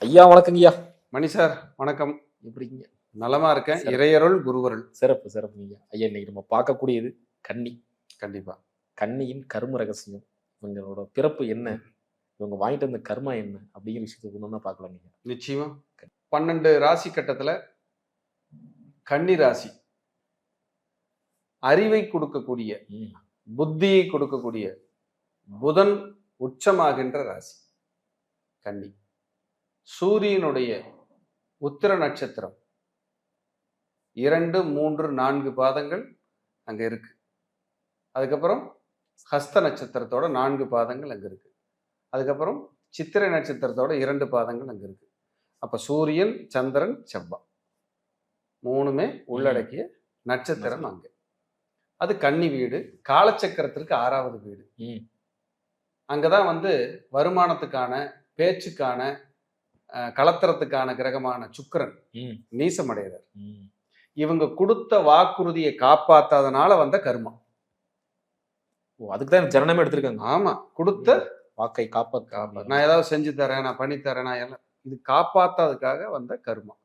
ஐயா வணக்கங்க ஐயா. மணி சார் வணக்கம். எப்படிங்க? நலமா இருக்கேன். சிறப்பு. இறையருள் குருவருள். சிறப்புங்க ஐயா. ஐயா இன்னைக்கு நம்ம பார்க்கக்கூடியது கன்னி. கண்டிப்பா. கன்னியின் கரும ரகசியம். இவங்களோட பிறப்பு என்ன? இவங்க வாங்கிட்டு வந்த கர்மா என்ன? அப்படிங்கிற விஷயத்தை ஒண்ணா பார்க்கலாம் நீங்க. நிச்சயமா 12 ராசி கட்டத்துல கன்னி ராசி அறிவை கொடுக்கக்கூடிய, ம். புத்தியை கொடுக்கக்கூடிய புதன் உச்சமாகின்ற ராசி கன்னி. சூரியனுடைய உத்திர நட்சத்திரம் 2, 3, 4 பாதங்கள் அங்க இருக்கு. அதுக்கப்புறம் ஹஸ்த நட்சத்திரத்தோட 4 பாதங்கள் அங்க இருக்கு. அதுக்கப்புறம் சித்திரை நட்சத்திரத்தோட 2 பாதங்கள் அங்க இருக்கு. அப்ப சூரியன், சந்திரன், செவ்வாய் 3மே உள்ளடக்கிய நட்சத்திரம் அங்க. அது கன்னி வீடு. காலச்சக்கரத்திற்கு 6வது வீடு. அங்கதான் வருமானத்துக்கான, பேச்சுக்கான, கலத்திரத்துக்கான கிரகமான சுக்கிரன் நீசமடைகிறார். இவங்க கொடுத்த வாக்குறுதியை காப்பாத்தாதனால வந்த கர்மா. அதுக்குதான் ஜனனமே எடுத்திருக்காங்க. ஆமா, கொடுத்த வாக்கை காப்பாற்ற. நான் ஏதாவது செஞ்சு தரேன், நான் பண்ணி தரேன், நான் எல்லாம் இது காப்பாத்தாததுக்காக வந்த கர்மா.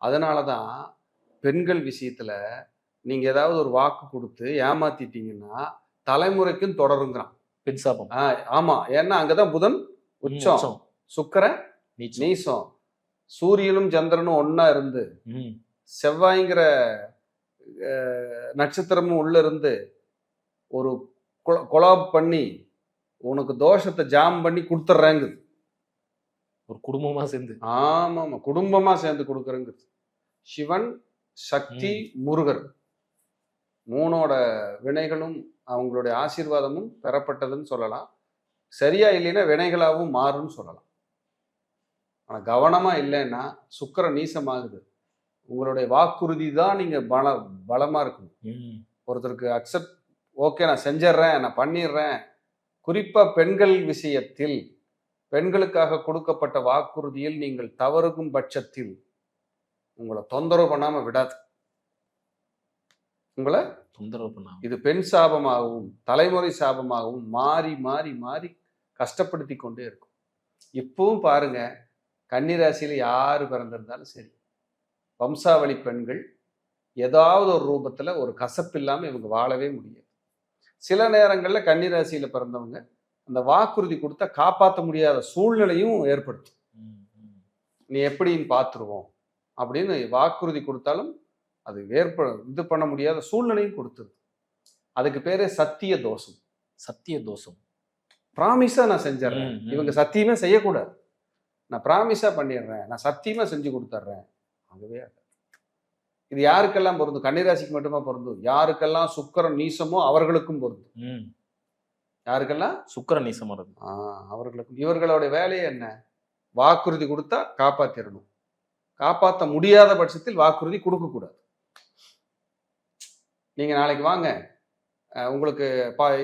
அதனாலதான் பெண்கள் விஷயத்துல நீங்க ஏதாவது ஒரு வாக்கு கொடுத்து ஏமாத்திட்டீங்கன்னா தலைமுறைக்கும் தொடருங்கிறான். பெண் சாபம். ஆமா, ஏன்னா அங்கதான் புதன் உச்சம், சுக்கிரன் நீசம், சூரியனும் சந்திரனும் ஒன்னா இருந்து, செவ்வாய்ங்கிற நட்சத்திரமும் உள்ள இருந்து ஒரு கொலாப் பண்ணி உனக்கு தோஷத்தை ஜாம் பண்ணி கொடுத்துட்றேங்குது. ஒரு குடும்பமா சேர்ந்து. ஆமா, குடும்பமா சேர்ந்து கொடுக்குறேங்குது. சிவன், சக்தி, முருகர் 3ஓட வினைகளும் அவங்களுடைய ஆசீர்வாதமும் பெறப்பட்டதுன்னு சொல்லலாம். சரியா இல்லைன்னா வினைகளாகவும் மாறும்னு சொல்லலாம். ஆனா கவனமா இல்லைன்னா சுக்கிரன் நீசமாகுது. உங்களுடைய வாக்குறுதி தான் நீங்க பலமா இருக்கணும். ஒருத்தருக்கு அக்செப்ட், ஓகே நான் செஞ்சிடறேன், நான் பண்ணிடுறேன். குறிப்பா பெண்கள் விஷயத்தில் பெண்களுக்காக கொடுக்கப்பட்ட வாக்குறுதியில் நீங்கள் தவறுக்கும் பட்சத்தில் உங்களை தொந்தரவு பண்ணாம விடாது. உங்களை தொந்தரவு பண்ணாம இது பெண் சாபமாகவும் தலைமுறை சாபமாகவும் மாறி மாறி மாறி கஷ்டப்படுத்தி கொண்டே இருக்கும். இப்பவும் பாருங்க, கன்னிராசியில யாரு பிறந்திருந்தாலும் சரி, வம்சாவளி பெண்கள் ஏதாவது ஒரு ரூபத்துல ஒரு கசப்பு இல்லாம இவங்க வாழவே முடியாது. சில நேரங்கள்ல கன்னிராசியில பிறந்தவங்க அந்த வாக்குறுதி கொடுத்தா காப்பாற்ற முடியாத சூழ்நிலையும் ஏற்படுத்தும். நீ எப்படின்னு பார்த்துருவோம் அப்படின்னு வாக்குறுதி கொடுத்தாலும் அது இது பண்ண முடியாத சூழ்நிலையும் கொடுத்துருது. அதுக்கு பேரே சத்திய தோஷம். சத்திய தோஷம். பிராமிஸா நான் செஞ்சிடறேன், இவங்க சத்தியமே செய்யக்கூடாது, நான் பிராமிஸா பண்ணிடுறேன், நான் சத்தியமா செஞ்சு கொடுத்துட்றேன். ஆகவே இது யாருக்கெல்லாம் பொருந்தும்? கன்னிராசிக்கு மட்டுமா பொருந்தும்? யாருக்கெல்லாம் சுக்கிரன் நீசமோ அவர்களுக்கும் பொருந்தும். யாருக்கெல்லாம் சுக்கிரன் நீசம் வருது அவர்களுக்கும். இவர்களுடைய வேலையை என்ன? வாக்குறுதி கொடுத்தா காப்பாத்திரணும். காப்பாற்ற முடியாத பட்சத்தில் வாக்குறுதி கொடுக்க கூடாது. நீங்க நாளைக்கு வாங்க, உங்களுக்கு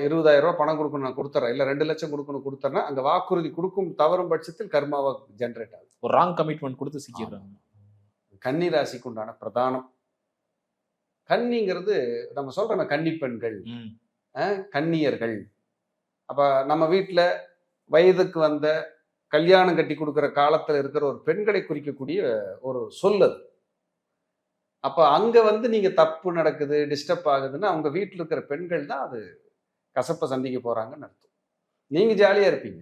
20,000 ரூபாய் பணம் கொடுக்கணும், நான் கொடுத்துறேன், இல்ல 2 லட்சம் கொடுக்கணும் கொடுத்துறேன், அங்க வாக்குறுதி கொடுக்கும் தவறும் பட்சத்தில் கர்மாவா ஜென்ரேட் ஆகுது. ஒரு ராங் கமிட்மெண்ட் கொடுத்து சிக்கிறாங்க. கன்னி ராசிக்கு உண்டான பிரதானம் கன்னிங்கிறது. நம்ம சொல்றோம் கன்னி பெண்கள், கன்னியர்கள். அப்ப நம்ம வீட்டுல வயதுக்கு வந்த கல்யாணம் கட்டி கொடுக்குற காலத்துல இருக்கிற ஒரு பெண்களை குறிக்கக்கூடிய ஒரு சொல் அது. அப்ப அங்க நீங்க தப்பு நடக்குது, டிஸ்டர்ப் ஆகுதுன்னா அவங்க வீட்டில் இருக்கிற பெண்கள் தான் அது கசப்பை சந்திக்க போறாங்கன்னு அர்த்தம். நீங்க ஜாலியா இருப்பீங்க,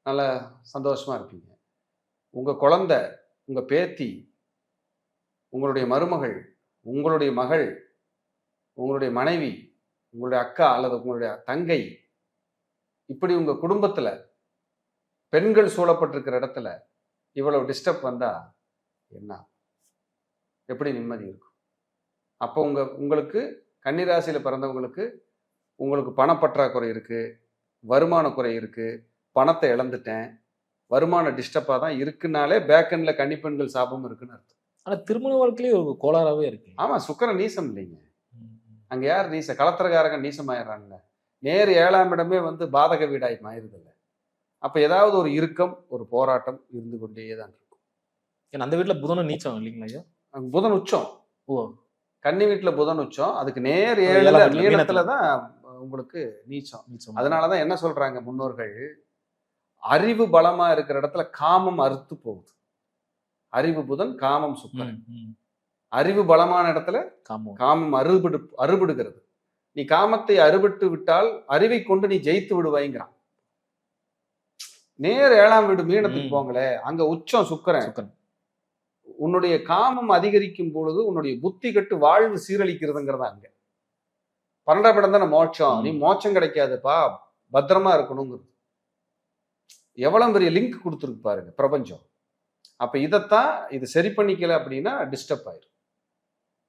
நல்லா சந்தோஷமா இருப்பீங்க. உங்க குழந்தை, உங்க பேத்தி, உங்களுடைய மருமகள், உங்களுடைய மகள், உங்களுடைய மனைவி, உங்களுடைய அக்கா அல்லது உங்களுடைய தங்கை, இப்படி உங்க குடும்பத்துல பெண்கள் சூழப்பட்டிருக்கிற இடத்துல இவ்வளவு டிஸ்டர்ப் வந்தா என்ன, எப்படி நிம்மதி இருக்கும்? அப்போ உங்களுக்கு கன்னிராசியில பிறந்தவங்களுக்கு உங்களுக்கு பணப்பற்றாக்குறை இருக்கு, வருமான குறை இருக்கு, பணத்தை இழந்துட்டேன், வருமான டிஸ்டர்பா தான் இருக்குனாலே பேக்கெண்ட்ல கன்னிப்பெண்கள் சாபம் இருக்குன்னு அர்த்தம். ஆனா திருமண வாழ்க்கையிலே ஒரு கோளாறாவே இருக்கு. ஆமா, சுக்கிரன் நீசம் இல்லைங்க. அங்க யார் நீச? கலத்திரக்காரங்க நீசமாயிடுறாங்க. நேர் 7ஆம் இடமே பாதக வீடாய் மாயிருதில்ல. அப்ப ஏதாவது ஒரு இறுக்கம், ஒரு போராட்டம் இருந்து கொண்டே தான் இருக்கும். ஏன்னா அந்த வீட்டுல புதனும் நீச்சம் இல்லைங்களா ஐயா? புதன் உச்சம். கன்னி வீட்டுல புதன் உச்சம், அதுக்கு நேர் 7 மீனத்துல தான் உங்களுக்கு நீச்சம். அதனாலதான் என்ன சொல்றாங்க முன்னோர்கள், அறிவு பலமா இருக்கிற இடத்துல காமம் அறுத்து போகுது. அறிவு புதன், காமம் சுக்கிரன். அறிவு பலமான இடத்துல காமம் அறுபடுகிறது. நீ காமத்தை அறுபட்டு விட்டால் அறிவை கொண்டு நீ ஜெயித்து விடுவாய்ங்கிறான். நேர 7ஆம் வீடு மீனத்துக்கு போங்களே, அங்க உச்சம் சுக்கிரன். உன்னுடைய காமம் அதிகரிக்கும் பொழுது உன்னுடைய புத்தி கட்டு வாழ்வு சீரழிக்கிறதுங்கிறதா அங்க. 12ஆம் இடம் தானே மோட்சம். நீ மோட்சம் கிடைக்காதுப்பா, பத்திரமா இருக்கணுங்கிறது. எவ்வளவு பெரிய லிங்க் கொடுத்துருக்கு பாருங்க பிரபஞ்சம். அப்ப இதைத்தான் இது சரி பண்ணிக்கல அப்படின்னா டிஸ்டர்ப் ஆயிரும்.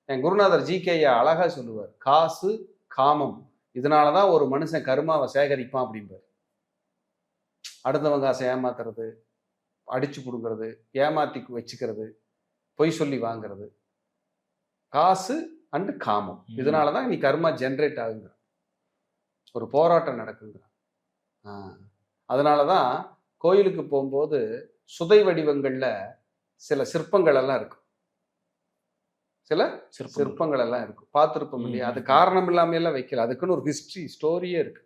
என் குருநாதர் ஜி.கே. அழகா சொல்லுவார், காசு காமம் இதனாலதான் ஒரு மனுஷன் கர்மாவை சேகரிப்பான் அப்படின்பார். அடுத்தவங்க காசை ஏமாத்துறது, அடிச்சு கொடுக்கறது, ஏமாத்தி வச்சுக்கிறது, பொய் சொல்லி வாங்குறது, காசு அண்டு காமம் இதனாலதான் நீ கர்மா ஜென்ரேட் ஆகுங்கிற ஒரு போராட்டம் நடக்குங்கிற. அதனாலதான் கோயிலுக்கு போகும்போது சுதை வடிவங்கள்ல சில சிற்பங்கள் எல்லாம் இருக்கும். சில சிற்பங்கள் எல்லாம் இருக்கும், பார்த்துருப்போம் இல்லையா? அது காரணம் இல்லாம எல்லாம் வைக்கல, அதுக்குன்னு ஒரு ஹிஸ்டரி ஸ்டோரியே இருக்கு.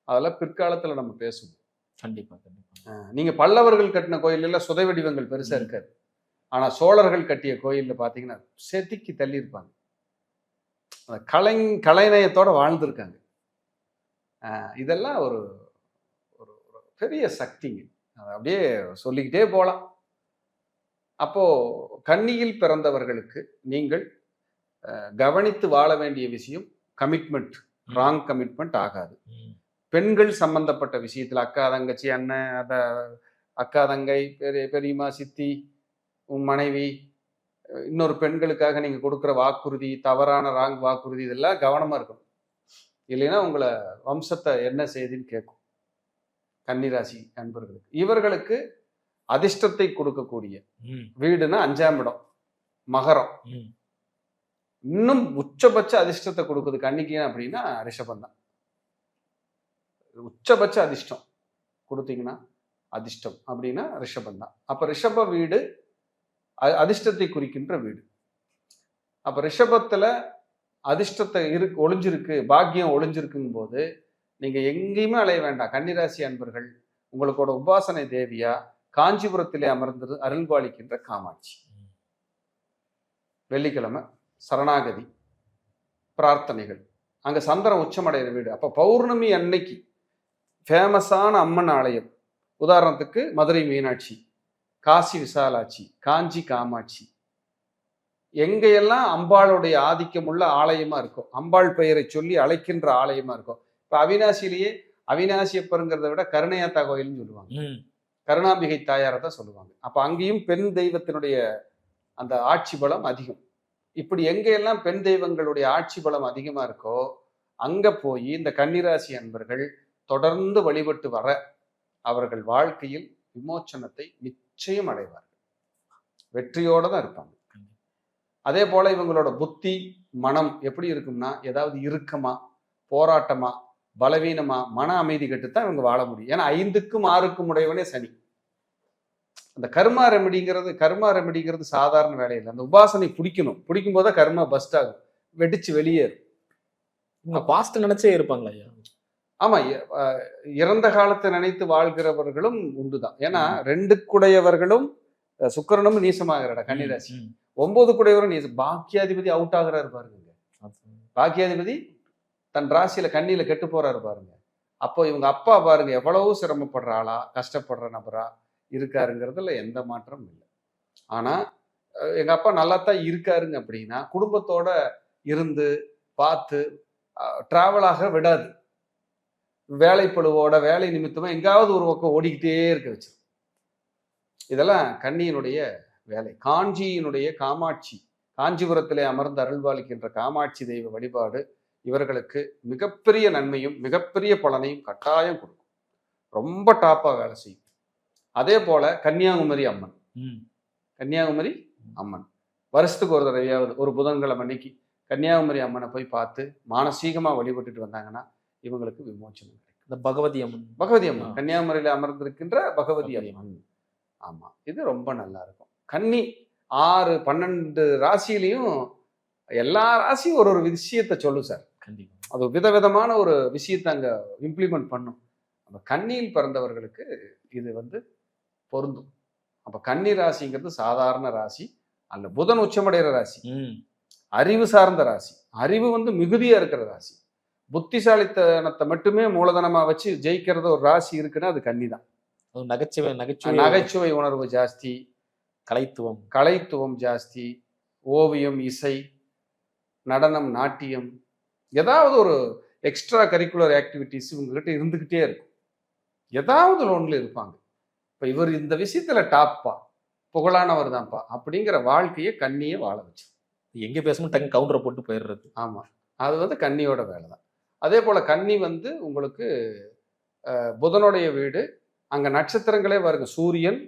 அதெல்லாம் பிற்காலத்துல நம்ம பேசுவோம். கண்டிப்பா கண்டிப்பா. நீங்க பல்லவர்கள் கட்டின கோயில்ல சுதை வடிவங்கள் பெருசா இருக்காது. ஆனா சோழர்கள் கட்டிய கோயில்ல பாத்தீங்கன்னா செதுக்கி தள்ளி இருப்பாங்க. கலைநயத்தோட வாழ்ந்திருக்காங்க. இதெல்லாம் ஒரு ஒரு பெரிய சக்திங்க. அதை அப்படியே சொல்லிக்கிட்டே போகலாம். அப்போ கன்னியில் பிறந்தவர்களுக்கு நீங்கள் கவனித்து வாழ வேண்டிய விஷயம் கமிட்மெண்ட், ராங் கமிட்மெண்ட் ஆகாது. பெண்கள் சம்பந்தப்பட்ட விஷயத்துல அக்கா தங்கச்சி, அண்ணன், அக்கா தங்கை, பெரியம்மா, சித்தி, உன் மனைவி, இன்னொரு பெண்களுக்காக நீங்க கொடுக்குற வாக்குறுதி, தவறான ராங் வாக்குறுதி, இதெல்லாம் கவனமா இருக்கணும். இல்லைன்னா உங்களை வம்சத்தை என்ன செய்துன்னு கேட்கும். கன்னிராசி அன்பர்களுக்கு, இவர்களுக்கு அதிர்ஷ்டத்தை கொடுக்கக்கூடிய வீடுனா 5ஆம் இடம் மகரம். இன்னும் உச்சபட்ச அதிர்ஷ்டத்தை கொடுக்குது கன்னிக்கு அப்படின்னா ரிஷபம் தான். உச்சபட்ச அதிர்ஷ்டம் கொடுத்தீங்கன்னா அதிர்ஷ்டம் அப்படின்னா ரிஷபம் தான். அப்ப ரிஷப வீடு அதிர்ஷ்டத்தை குறிக்கின்ற வீடு. அப்ப ரிஷபத்துல அதிர்ஷ்டத்தை ஒளிஞ்சிருக்கு, பாக்கியம் ஒளிஞ்சிருக்கும் போது நீங்க எங்கேயுமே அலைய வேண்டாம். கன்னிராசி அன்பர்கள், உங்களுக்கோட உபாசனை தேவியா காஞ்சிபுரத்திலே அமர்ந்தது அருள்பாலிக்கின்ற காமாட்சி. வெள்ளிக்கிழமை சரணாகதி பிரார்த்தனைகள், அங்க சந்திரன் உச்சமடைகிற வீடு. அப்ப பௌர்ணமி அன்னைக்கு ஃபேமஸான அம்மன் ஆலயம், உதாரணத்துக்கு மதுரை மீனாட்சி, காசி விசாலாட்சி, காஞ்சி காமாட்சி, எங்கெல்லாம் அம்பாளுடைய ஆதிக்கம் உள்ள ஆலயமா இருக்கும், அம்பாள் பெயரை சொல்லி அழைக்கின்ற ஆலயமா இருக்கும். இப்ப அவினாசிலேயே அவினாசியப்பருங்கிறத விட கருணையாத்தா கோயில்னு சொல்லுவாங்க, கருணாம்பிகை தாயாரை தான் சொல்லுவாங்க. அப்ப அங்கேயும் பெண் தெய்வத்தினுடைய அந்த ஆட்சி பலம் அதிகம். இப்படி எங்கெல்லாம் பெண் தெய்வங்களுடைய ஆட்சி பலம் அதிகமா இருக்கோ அங்க போய் இந்த கன்னிராசி அன்பர்கள் தொடர்ந்து வழிபட்டு வர அவர்கள் வாழ்க்கையில் விமோச்சனத்தை நிச்சயம் அடைவார்கள், வெற்றியோட தான் இருப்பாங்க. அதே போல இவங்களோட புத்தி மனம் எப்படி இருக்கும்னா, ஏதாவது இறுக்கமா, போராட்டமா, பலவீனமா, மன அமைதி கட்டுத்தான் இவங்க வாழ முடியும். ஏன்னா 5க்கும் 6க்கும் உடையவனே சனி. அந்த கர்மா ரெமெடிங்கிறது சாதாரண வேலை இல்லை. அந்த உபாசனை பிடிக்கும் போது கர்மா பஸ்ட் ஆகும், வெடிச்சு வெளியேறும். பாஸ்ட் நினைச்சே இருப்பாங்களா ஐயா? ஆமா, இறந்த காலத்தை நினைத்து வாழ்கிறவர்களும் உண்டுதான். ஏன்னா 2 சுக்கிரனும் நீசமாகிறாட கன்னிராசி, 9 நீசம். பாக்கியாதிபதி அவுட் ஆகிறாரு பாருங்க. பாக்கியாதிபதி தன் ராசியில கண்ணியில கெட்டு போறாரு பாருங்க. அப்போ இவங்க அப்பா பாருங்க எவ்வளவு சிரமப்படுற ஆளா, கஷ்டப்படுற நபரா இருக்காருங்கிறதுல எந்த மாற்றமும் இல்லை. ஆனா எங்க அப்பா நல்லா தான் இருக்காருங்க அப்படின்னா குடும்பத்தோட இருந்து பார்த்து டிராவலாக விடாது. வேலைப்பழுவோட வேலை நிமித்தமா எங்காவது ஒரு பக்கம் ஓடிக்கிட்டே இருக்க வச்சு. இதெல்லாம் கன்னியினுடைய வேலை. காஞ்சியினுடைய காமாட்சி, காஞ்சிபுரத்திலே அமர்ந்து அருள்பாலிக்கின்ற காமாட்சி தெய்வ வழிபாடு இவர்களுக்கு மிகப்பெரிய நன்மையும் மிகப்பெரிய பலனையும் கட்டாயம் கொடுக்கும். ரொம்ப டாப்பா வேலை செய்யும். அதே போல கன்னியாகுமரி அம்மன், கன்னியாகுமரி அம்மன் வருஷத்துக்கு ஒரு தடவையாவது ஒரு புதன்கிழமை அன்னைக்கு கன்னியாகுமரி அம்மனை போய் பார்த்து மானசீகமா வழிபட்டுட்டு வந்தாங்கன்னா இவங்களுக்கு விமோச்சனம் கிடைக்கும். இந்த பகவதி அம்மன் கன்னியாகுமரியில அமர்ந்திருக்கின்ற பகவதி அம்மன். ஆமா, இது ரொம்ப நல்லா இருக்கும். கன்னி 6, 12 ராசியிலையும் எல்லா ராசியும் ஒரு விஷயத்த சொல்லும் சார். அது விதவிதமான ஒரு விஷயத்தை அங்க இம்ப்ளிமெண்ட் பண்ணும். அந்த கன்னியில் பிறந்தவர்களுக்கு இது வந்து பொருந்தும். அப்ப கன்னி ராசிங்கிறது சாதாரண ராசி அல்ல, புதன் உச்சமடைகிற ராசி, அறிவு சார்ந்த ராசி, அறிவு வந்து மிகுதியா இருக்கிற ராசி, புத்திசாலித்தனத்தை மட்டுமே மூலதனமா வச்சு ஜெயிக்கிறது ஒரு ராசி இருக்குன்னா அது கன்னி தான். நகைச்சுவை நகைச்சுவை நகைச்சுவை உணர்வு ஜாஸ்தி, கலைத்துவம் ஜாஸ்தி, ஓவியம், இசை, நடனம், நாட்டியம், ஏதாவது ஒரு எக்ஸ்ட்ரா கரிக்குலர் ஆக்டிவிட்டிஸ் இவங்ககிட்ட இருந்துகிட்டே இருக்கும். ஏதாவது ஒன்றுல இருப்பாங்க. இப்ப இவர் இந்த விஷயத்துல டாப்பா, புகழானவர் தான்ப்பா அப்படிங்கிற வாழ்க்கையை கன்னியை வாழ வச்சு எங்க பேசணும் டக்கு கவுண்டரை போட்டு போயிடுறது. ஆமா, அது வந்து கன்னியோட வேலை தான். அதே போல கன்னி வந்து உங்களுக்கு புதனுடைய வீடு, அங்க நட்சத்திரங்களே வருங்க, சூரியன்,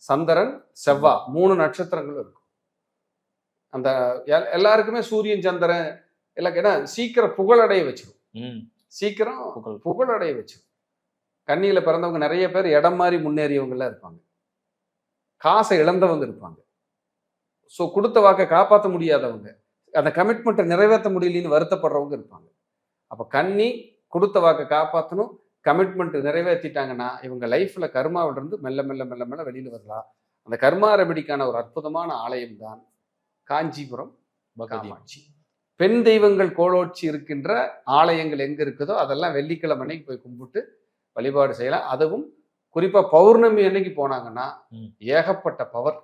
சந்திரன், செவ்வாய், 3 நட்சத்திரங்களும் இருக்கும். அந்த எல்லாருக்குமே சூரியன் சந்திரன் எல்லாம் ஏன்னா சீக்கிரம் புகழடைய வச்சிடும், சீக்கிரம் புகழடைய வச்சிடும். கன்னியில பிறந்தவங்க நிறைய பேர் இடம் மாதிரி முன்னேறியவங்கலாம் இருப்பாங்க, காசை இழந்தவங்க இருப்பாங்க, ஸோ கொடுத்த வாக்கை காப்பாற்ற முடியாதவங்க, அந்த கமிட்மெண்ட்டை நிறைவேற்ற முடியலன்னு வருத்தப்படுறவங்க இருப்பாங்க. அப்போ கன்னி கொடுத்த வாக்கை காப்பாற்றணும், கமிட்மெண்ட் நிறைவேற்றிட்டாங்கன்னா இவங்க லைஃப்ல கர்மாவிலிருந்து மெல்ல மெல்ல மெல்ல மெல்ல வெளியில் வரலாம். அந்த கர்மா ரெமெடிக்கான ஒரு அற்புதமான ஆலயம் தான் காஞ்சிபுரம் காமாட்சி. பெண் தெய்வங்கள் கோலோச்சி இருக்கின்ற ஆலயங்கள் எங்க இருக்குதோ அதெல்லாம் வெள்ளிக்கிழமை அன்னைக்கு போய் கும்பிட்டு வழிபாடு செய்யலாம். அதுவும் குறிப்பா பௌர்ணமி அன்னைக்கு போனாங்கன்னா ஏகப்பட்ட பவர்.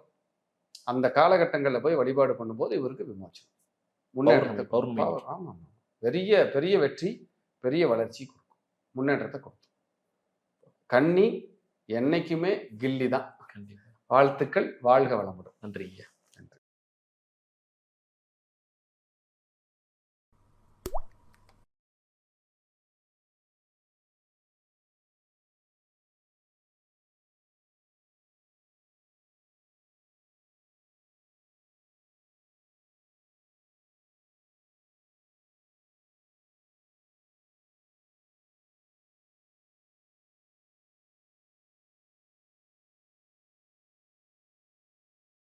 அந்த காலகட்டங்களில் போய் வழிபாடு பண்ணும்போது இவருக்கு விமோச்சனம், முன்னேற்றத்தை, ஆமா, பெரிய பெரிய வெற்றி, பெரிய வளர்ச்சி கொடுக்கும், முன்னேற்றத்தை கொடுக்கும். கன்னி என்னைக்குமே கில்லி தான். வாழ்த்துக்கள், வாழ்க வளமுடன். நன்றி ஐயா.